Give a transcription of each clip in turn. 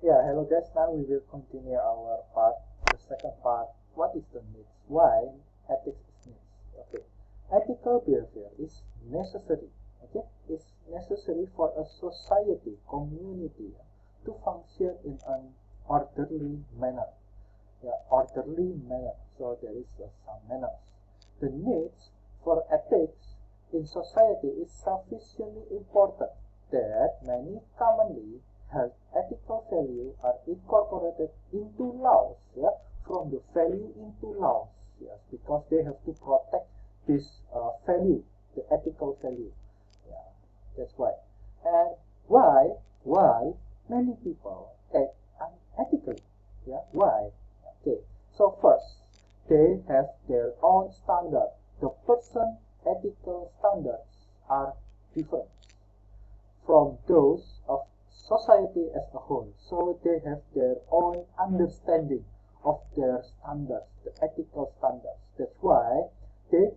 Yeah, hello guys. Now we will continue our part, the second part. What is the needs? Why ethics is needs? Okay, ethical behavior is necessary. Okay, it's necessary for a society, community to function in an orderly manner. Yeah, orderly manner. So there is some manners. The needs for ethics in society is sufficiently important that many commonly held ethical value are incorporated into laws. Yeah, from the value into laws. Yes, because they have to protect this value, the ethical value. Yeah, that's why. And why many people act unethically? Yeah, why? Okay, so first, they have their own standard. The person ethical standards are different from those of society as a whole. So they have their own understanding of their standards, the ethical standards. That's why they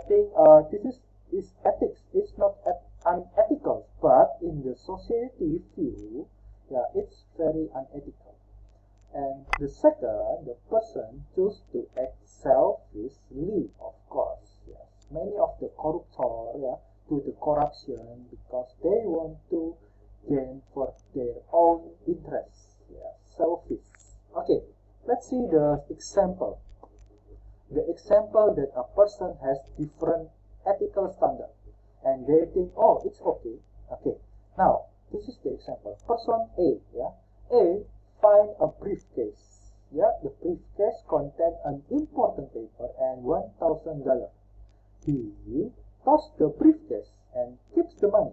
think this is ethics. It's not unethical, but in the society view, yeah, it's very unethical. And the second, the person choose to act selfishly, of course. Yes, many of the corruptor, yeah, do the corruption because they want to gain for their own interests. Yeah, selfish. Okay, let's see the example. The example that a person has different ethical standard, and they think, oh, it's okay. Okay, now this is the example. Person A, yeah, A find a briefcase. Yeah, the briefcase contains an important paper and $1,000. He tosses the briefcase and keeps the money.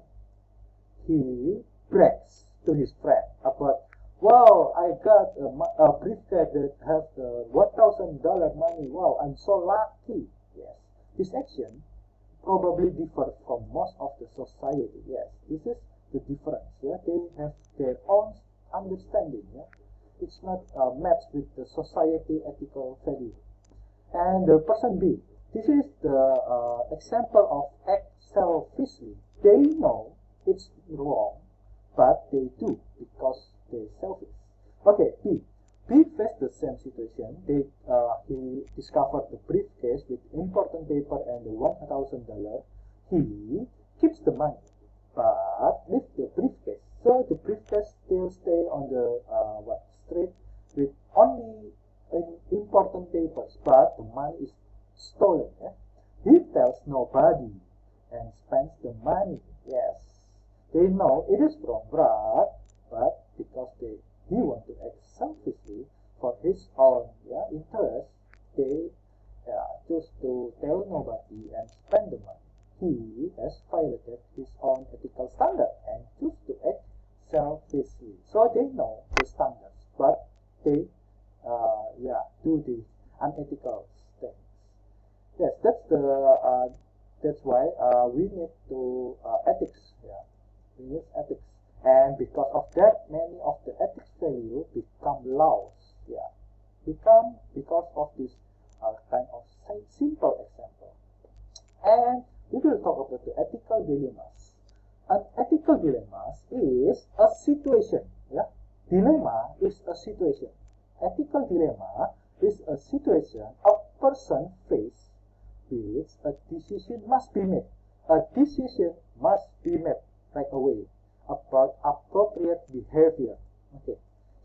He brags to his friend about, wow, I got a briefcase that has $1,000 money. Wow, I'm so lucky. Yes, this action probably differs from most of the society. Yes, this is the difference. Yeah, they have their own understanding. Yeah, it's not matched with the society ethical value. And the person B, this is the example of act selfishly. They know it's wrong, but they do because they're selfish. Okay, B. B faced the same situation. He discovered the briefcase with important paper and the $1,000. He keeps the money, but leaves the briefcase. So the briefcase still stay on the street with only important papers, but the money is stolen. Yeah? He tells nobody and spends the money. Yes, they know it is wrong, but because he want to act selfishly for his own interest, they choose to tell nobody and spend the money. He has violated his own ethical standard and choose to act selfishly. So they know the standards, but they do the unethical things. Yes, that's why we need to ethics. Yeah, we need ethics, and because of that, many of the ethics value become laws. Yeah, become because of this kind of simple example. And we will talk about the ethical dilemmas. An ethical dilemma is a situation. Yeah, dilemma is a situation. Ethical dilemma is a situation a person faces with a decision must be made. A decision must be made right away about appropriate behavior. Okay,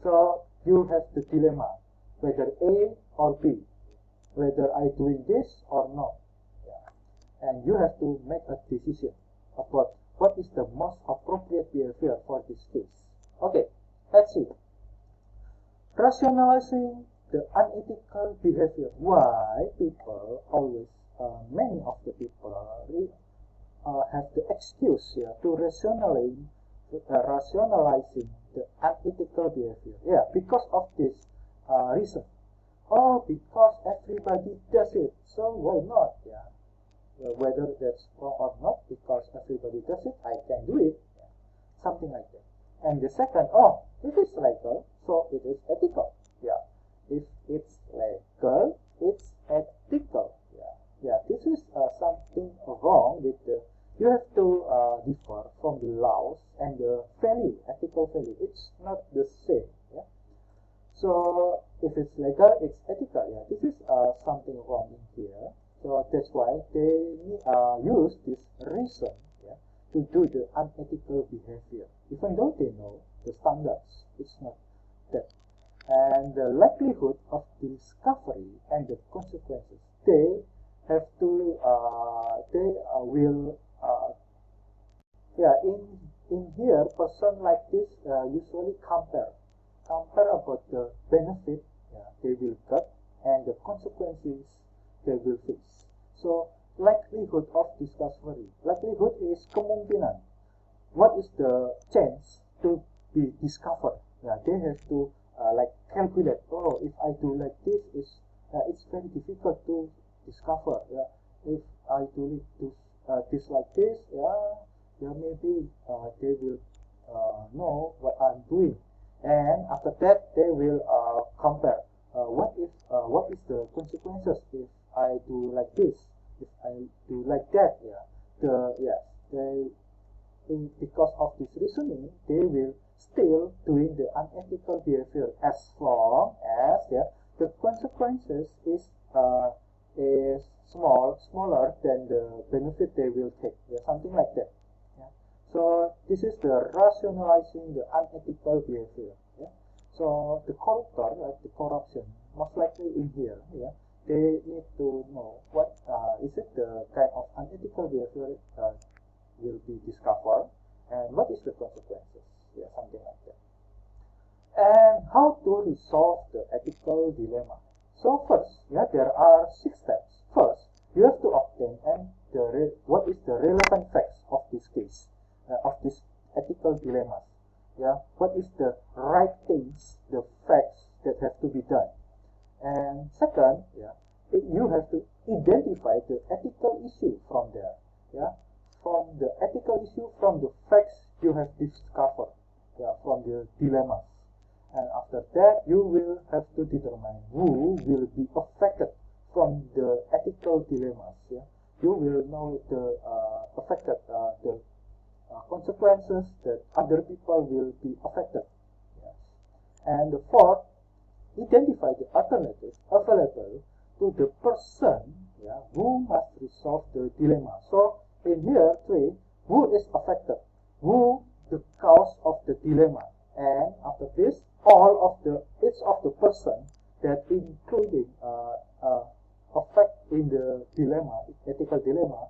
so you have the dilemma whether A or B, whether I doing this or not. Yeah. And you have to make a decision about what is the most appropriate behavior for this case. Okay, let's see. Rationalizing the unethical behavior. Why people always, many of the people have the excuse here to rationalizing the unethical behavior. Yeah, because of this reason. Oh, because everybody does it, so why not? Yeah, whether that's wrong or not, because everybody does it, I can do it. Yeah. Something like that. And the second, oh, if it's legal, so it is ethical. Yeah. If it's legal, it's ethical. Yeah. Yeah. This is something wrong with the. You have to differ from the laws and the value, ethical value. It's not the same. Yeah. So if it's legal, it's ethical. Yeah, this is something wrong in here. So that's why they use this reason, yeah, to do the unethical behavior, even though they know the standards. It's not that. And the likelihood of discovery and the consequences, they have to will yeah, in here, person like this usually compare about the benefit, yeah, they will get and the consequences they will face. So likelihood of discovery, likelihood is kemungkinan. What is the chance to be discovered? Yeah, they have to like calculate. Oh, if I do like this, it's very difficult to discover. Yeah, if I do this like this, yeah, maybe they will know what I'm doing, and after that they will compare. What is the consequences if I do like this? If I do like that? Yeah, they because of this reasoning, they will still doing the unethical behavior as long as the consequences is smaller than the benefit they will take. Yeah, something like that. Yeah. So this is the rationalizing the unethical behavior. Yeah. So the corruptor, like the corruption, most likely in here. Yeah. They need to know what is it the kind of unethical behavior will be discovered and what is the consequences, yeah, something like that. And how to resolve the ethical dilemma. So first, yeah, there are 6 steps. First, you have to obtain and what is the relevant facts of this case, of this ethical dilemma. Yeah, what is the right things, the facts that have to be done. And second, yeah, you have to identify the ethical issue from there. Yeah, from the ethical issue, from the facts you have discovered, yeah, from the dilemmas. And after that, you will have to determine who will be affected from the ethical dilemmas. Yeah, you will know the affected the consequences that other people will be affected. Yes. And the fourth, identify the alternatives available to the person, yeah, who must resolve the dilemma. So in here 3, who is affected, who the cause of the dilemma, and after this all of the each of the person that including affect in the dilemma, ethical dilemma,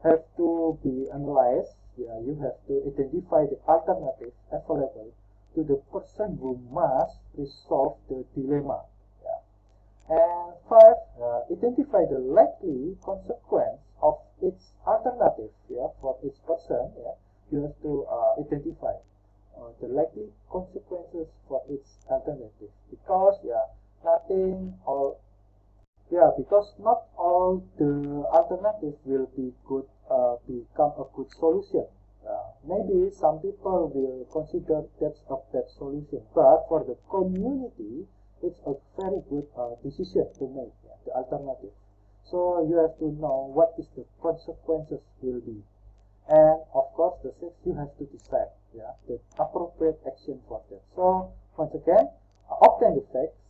have to be analyzed. Yeah, you have to identify the alternatives available to the person who must resolve the dilemma. Yeah. And 5, identify the likely consequence of its alternative. Yeah, for each person. Yeah, you have to identify the likely consequences for its alternative, because nothing or because not all the alternatives will be good, become a good solution. Maybe some people will consider that's a bad solution, but for the community, it's a very good decision to make, yeah, the alternative. So you have to know what is the consequences will be, and of course the 6, you have to decide, yeah, the appropriate action for that. So once again, obtain the facts.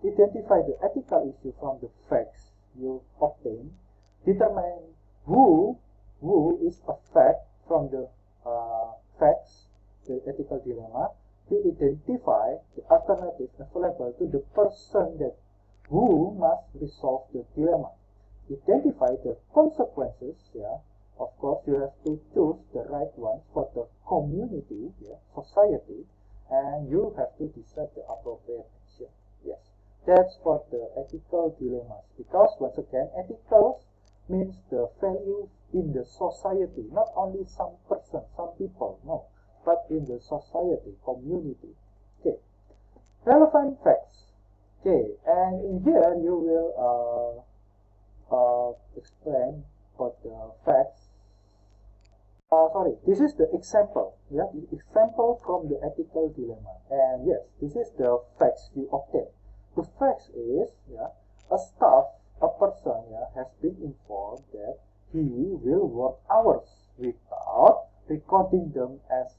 Identify the ethical issue from the facts you obtain. Determine who is affected from the facts, the ethical dilemma. You identify the alternatives available to the person that who must resolve the dilemma. Identify the consequences. Yeah, of course you have to choose the right ones for the community, yeah, society, and you have to decide the appropriate action. Yes. That's for the ethical dilemmas, because once again, ethical means the value in the society, not only some person, some people, no, but in the society, community. Okay, relevant facts. Okay, and in here you will explain about the facts. Sorry, this is the example. Yeah, the example from the ethical dilemma, and yes, this is the facts you obtain. The facts is, a person, has been informed that he will work hours without recording them as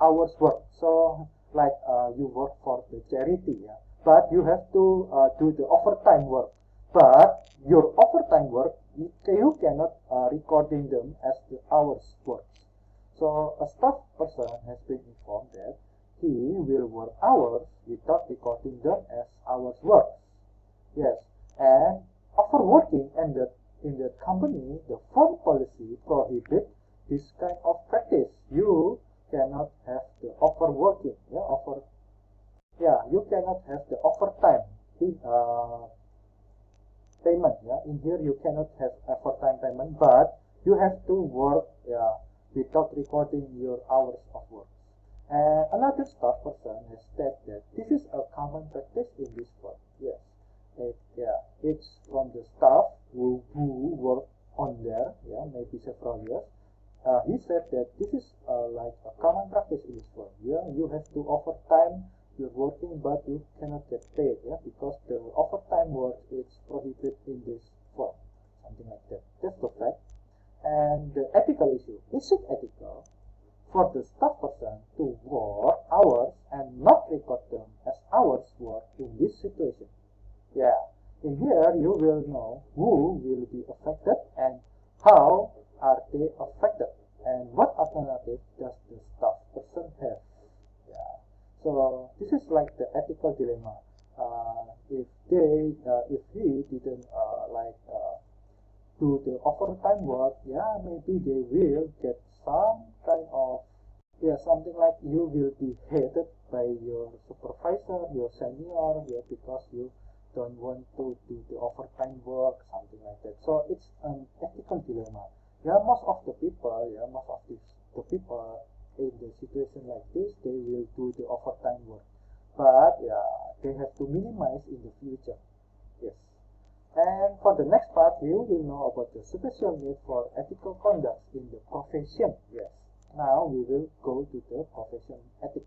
hours work. So, like you work for for the charity, yeah. But you have to do the overtime work. But your overtime work, you cannot recording them as the hours work. So a staff person has been informed that he will work hours without recording them as hours work. Yes, and overworking and in the company, the firm policy prohibit this kind of practice. You cannot have the overworking, you cannot have the overtime payment. In here you cannot have overtime payment, but you have to work without recording your hours of work. And another staff person has said that this is a common practice in this firm. Yes, it's from the staff who work on there, maybe several years. He said that this is like a common practice in this firm. You have to overtime. You're working, but you cannot get paid, because the overtime work is prohibited in this firm, something like that. That's the fact. And the ethical issue: is it ethical for the staff person to work hours and not record them as hours work in this situation? In here you will know who will be affected and how are they affected, and what alternative does the staff person have. So this is like the ethical dilemma. If he didn't do the overtime work, maybe they will get some kind of something like you will be hated by your supervisor, your senior, because you don't want to do the overtime work, something like that. So it's an ethical dilemma. Most of the people, the people in the situation like this, they will do the overtime work, but they have to minimize in the future. Yes. And for the next part, you will know about the special need for ethical conduct in the profession. Yes. Now we will go to the profession ethics.